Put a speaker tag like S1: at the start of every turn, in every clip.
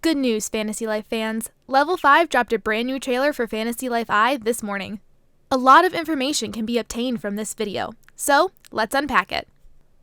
S1: Good news, Fantasy Life fans. Level 5 dropped a brand new trailer for Fantasy Life I this morning. A lot of information can be obtained from this video, so let's unpack it.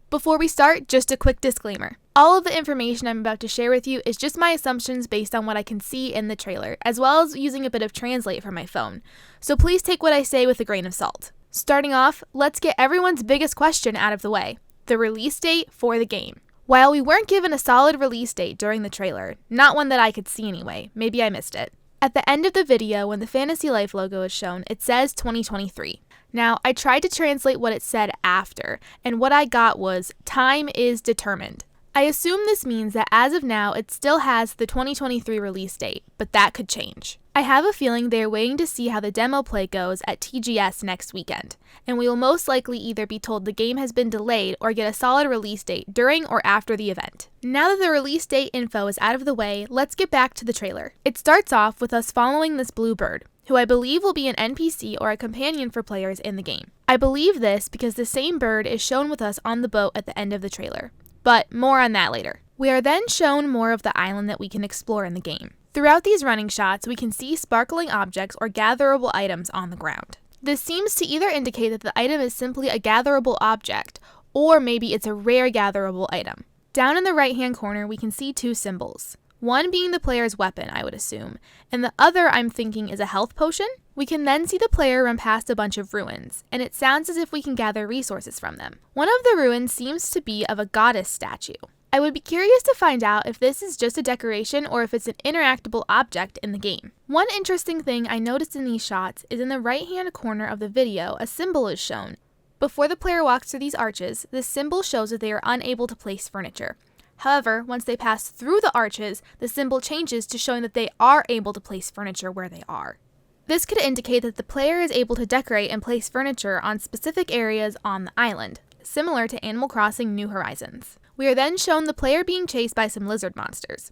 S1: Before we start, just a quick disclaimer. All of the information I'm about to share with you is just my assumptions based on what I can see in the trailer, as well as using a bit of Translate from my phone, so please take what I say with a grain of salt. Starting off, let's get everyone's biggest question out of the way, the release date for the game. While we weren't given a solid release date during the trailer, not one that I could see anyway, maybe I missed it. At the end of the video, when the Fantasy Life logo is shown, it says 2023. Now, I tried to translate what it said after, and what I got was, time is determined. I assume this means that as of now, it still has the 2023 release date, but that could change. I have a feeling they are waiting to see how the demo play goes at TGS next weekend, and we will most likely either be told the game has been delayed or get a solid release date during or after the event. Now that the release date info is out of the way, let's get back to the trailer. It starts off with us following this blue bird, who I believe will be an NPC or a companion for players in the game. I believe this because the same bird is shown with us on the boat at the end of the trailer, but more on that later. We are then shown more of the island that we can explore in the game. Throughout these running shots, we can see sparkling objects or gatherable items on the ground. This seems to either indicate that the item is simply a gatherable object, or maybe it's a rare gatherable item. Down in the right-hand corner, we can see two symbols. One being the player's weapon, I would assume, and the other I'm thinking is a health potion. We can then see the player run past a bunch of ruins, and it sounds as if we can gather resources from them. One of the ruins seems to be of a goddess statue. I would be curious to find out if this is just a decoration or if it's an interactable object in the game. One interesting thing I noticed in these shots is in the right-hand corner of the video, a symbol is shown. Before the player walks through these arches, this symbol shows that they are unable to place furniture. However, once they pass through the arches, the symbol changes to showing that they are able to place furniture where they are. This could indicate that the player is able to decorate and place furniture on specific areas on the island, similar to Animal Crossing New Horizons. We are then shown the player being chased by some lizard monsters.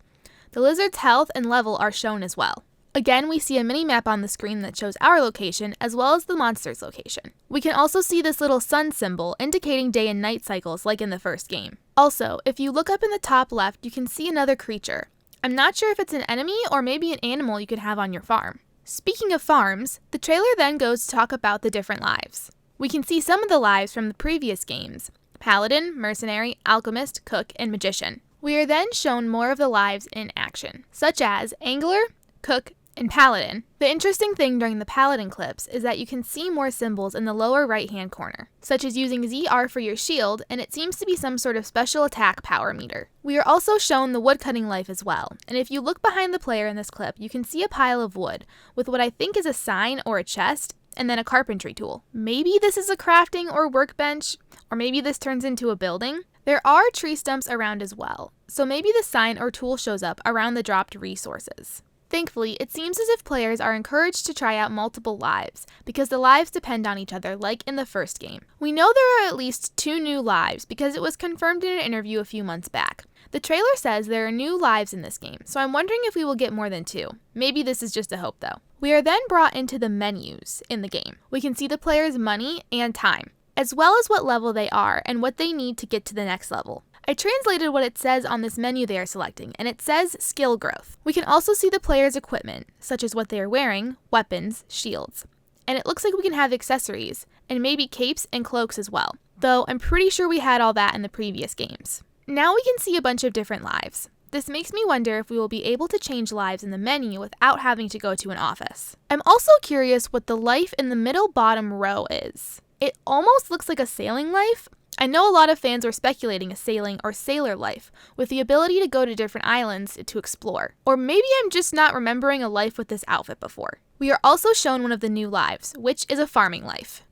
S1: The lizard's health and level are shown as well. Again, we see a mini-map on the screen that shows our location as well as the monster's location. We can also see this little sun symbol indicating day and night cycles like in the first game. Also, if you look up in the top left, you can see another creature. I'm not sure if it's an enemy or maybe an animal you could have on your farm. Speaking of farms, the trailer then goes to talk about the different lives. We can see some of the lives from the previous games: Paladin, Mercenary, Alchemist, Cook, and Magician. We are then shown more of the lives in action, such as Angler, Cook, and Paladin. The interesting thing during the Paladin clips is that you can see more symbols in the lower right-hand corner, such as using ZR for your shield, and it seems to be some sort of special attack power meter. We are also shown the woodcutting life as well, and if you look behind the player in this clip, you can see a pile of wood with what I think is a sign or a chest, and then a carpentry tool. Maybe this is a crafting or workbench, or maybe this turns into a building. There are tree stumps around as well, so maybe the sign or tool shows up around the dropped resources. Thankfully, it seems as if players are encouraged to try out multiple lives, because the lives depend on each other like in the first game. We know there are at least 2 new lives because it was confirmed in an interview a few months back. The trailer says there are new lives in this game, so I'm wondering if we will get more than 2. Maybe this is just a hope though. We are then brought into the menus in the game. We can see the player's money and time, as well as what level they are and what they need to get to the next level. I translated what it says on this menu they are selecting, and it says skill growth. We can also see the player's equipment, such as what they are wearing, weapons, shields. And it looks like we can have accessories, and maybe capes and cloaks as well, though I'm pretty sure we had all that in the previous games. Now we can see a bunch of different lives. This makes me wonder if we will be able to change lives in the menu without having to go to an office. I'm also curious what the life in the middle bottom row is. It almost looks like a sailing life. I know a lot of fans were speculating a sailing or sailor life, with the ability to go to different islands to explore. Or maybe I'm just not remembering a life with this outfit before. We are also shown one of the new lives, which is a farming life.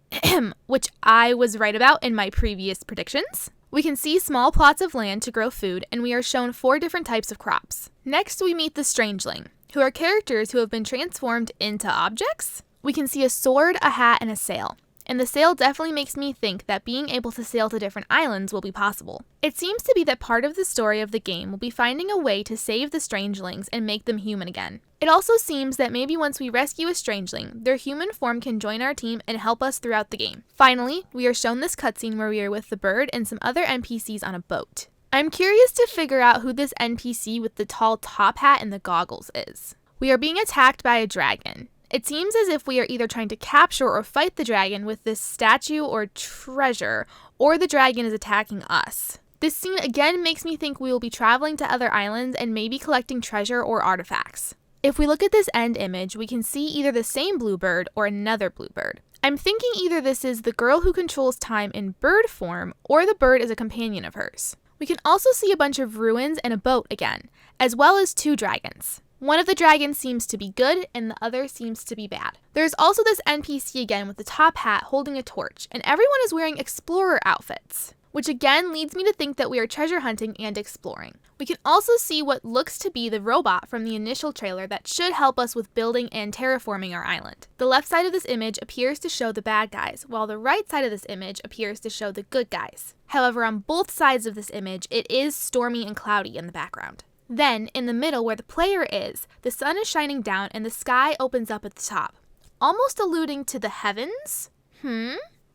S1: Which I was right about in my previous predictions. We can see small plots of land to grow food, and we are shown 4 different types of crops. Next, we meet the Strangeling, who are characters who have been transformed into objects. We can see a sword, a hat, and a sail. And the sail definitely makes me think that being able to sail to different islands will be possible. It seems to be that part of the story of the game will be finding a way to save the Strangelings and make them human again. It also seems that maybe once we rescue a Strangeling, their human form can join our team and help us throughout the game. Finally, we are shown this cutscene where we are with the bird and some other NPCs on a boat. I'm curious to figure out who this NPC with the tall top hat and the goggles is. We are being attacked by a dragon. It seems as if we are either trying to capture or fight the dragon with this statue or treasure, or the dragon is attacking us. This scene again makes me think we will be traveling to other islands and maybe collecting treasure or artifacts. If we look at this end image, we can see either the same bluebird or another bluebird. I'm thinking either this is the girl who controls time in bird form, or the bird is a companion of hers. We can also see a bunch of ruins and a boat again, as well as 2 dragons. One of the dragons seems to be good, and the other seems to be bad. There's also this NPC again with the top hat holding a torch, and everyone is wearing explorer outfits, which again leads me to think that we are treasure hunting and exploring. We can also see what looks to be the robot from the initial trailer that should help us with building and terraforming our island. The left side of this image appears to show the bad guys, while the right side of this image appears to show the good guys. However, on both sides of this image, it is stormy and cloudy in the background. Then, in the middle where the player is, the sun is shining down and the sky opens up at the top, almost alluding to the heavens?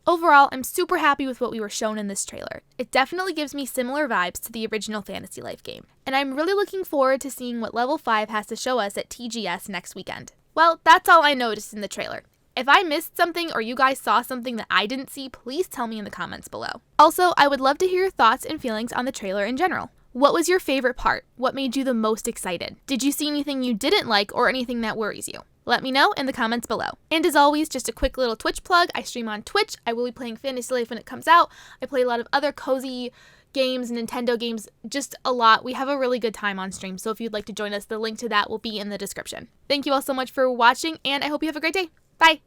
S1: Overall, I'm super happy with what we were shown in this trailer. It definitely gives me similar vibes to the original Fantasy Life game, and I'm really looking forward to seeing what Level 5 has to show us at TGS next weekend. Well, that's all I noticed in the trailer. If I missed something or you guys saw something that I didn't see, please tell me in the comments below. Also, I would love to hear your thoughts and feelings on the trailer in general. What was your favorite part? What made you the most excited? Did you see anything you didn't like or anything that worries you? Let me know in the comments below. And as always, just a quick little Twitch plug. I stream on Twitch. I will be playing Fantasy Life when it comes out. I play a lot of other cozy games, Nintendo games, just a lot. We have a really good time on stream, so if you'd like to join us, the link to that will be in the description. Thank you all so much for watching, and I hope you have a great day. Bye!